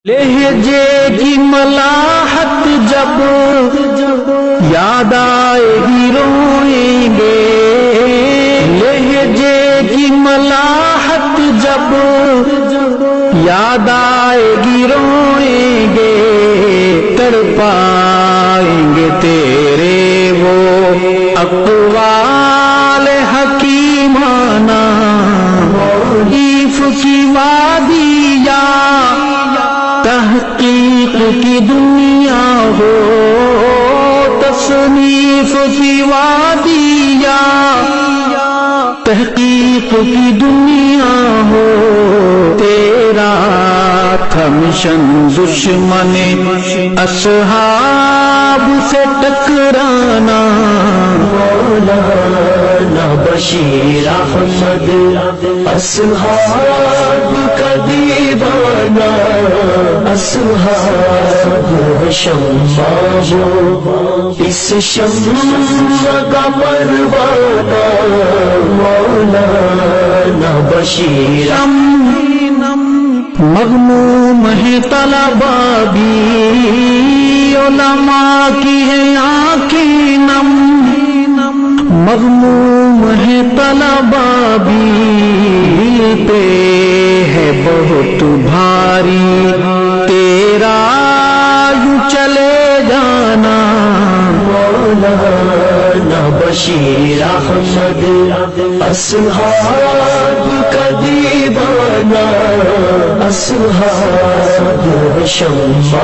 لہجے کی ملاحت جب یاد آئے گی روئیں گے، لہجے کی ملاحت جب یاد آئے گی روئیں گے، تڑپائیں گے تیرے وہ اقوال حکیمانہ، عیف کی وادیاں تحقیق کی دنیا ہو، تصنیف کی وادیاں تحقیق کی دنیا ہو، تیرا تھمشن دشمن اصحاب سے ٹکرانا، مولانا بشیر احمد اصحاب کا دیوانہ، اصحاب شمع ہو اس شمع کا پروانہ، مولانا بشیر مغموم ہے طلبا بھی، علماء کی ہے آنکھیں نم، مغموم ہے طلبا بھی، پہ ہے بہت بھاری تیرا یوں چلے جانا، مولانا بشیر احمد اصحاب کا دیوانہ، اصحاب شمع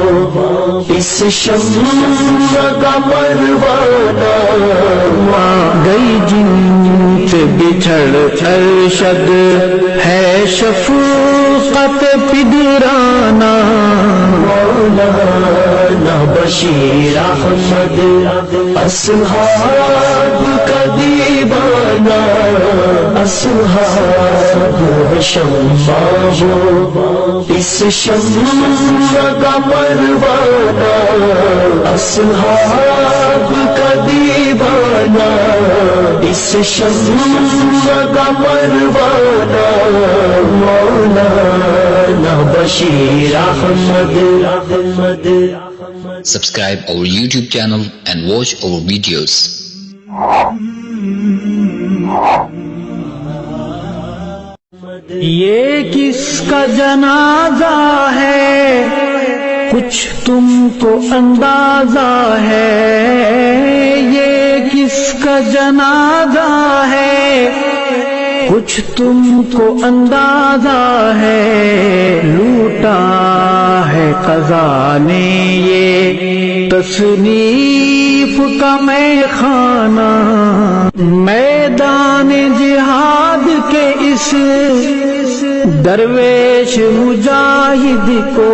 ہو اس شمع کا پروانہ، گئی جن سے بچھڑ ارشد ہے شفقت پدرانہ، مولانا بشیر احمد اصحاب کا دیوانہ، اصحاب شمع ہو اس شمع کا پروانہ، اصحاب کا دیوانہ اس شمع کا پروانہ، مولانا Bashir Ahmad. Subscribe our YouTube channel and watch our videos. یہ کس کا جنازہ ہے کچھ تم کو اندازہ ہے، یہ کس کا جنازہ ہے کچھ تم کو اندازہ ہے، لوٹا ہے قضا نے یہ تصنیف کا میخانہ، میدان جہاد کے اس درویش مجاہد کو،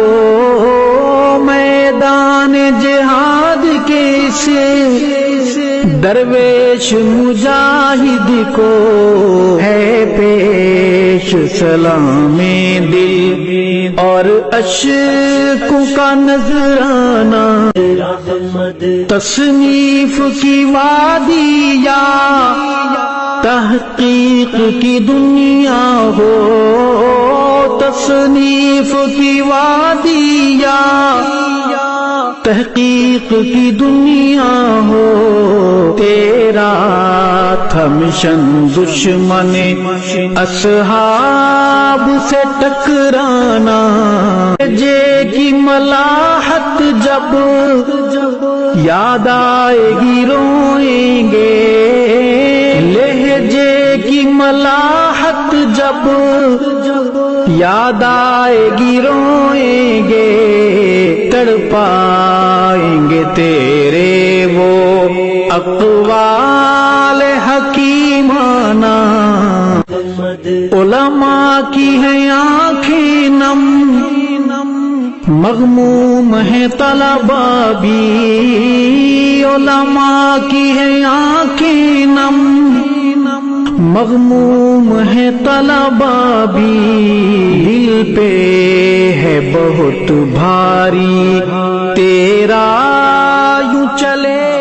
میدان جہاد کے اس درویش مجاہد کو ہے پیش سلام دل اور اشکوں کا نذرانہ، تصنیف کی وادیاں تحقیق کی دنیا ہو، تصنیف کی وادیاں تحقیق کی دنیا ہو، تیرا تھمشن دشمن اصحاب سے ٹکرانا، لہجے کی ملاحت جب یاد آئے گی روئیں گے، لہجے کی ملاحت جب یاد آئے گی روئیں گے، تڑپائیں گے تیرے وہ اقوال حکیمانہ، علماء کی ہیں آنکھیں نم، مغموم ہے طلبا بھی، علماء کی ہیں آنکھیں نم، مغموم ہے طلبا بھی، دل پہ ہے بہت بھاری تیرا یوں چلے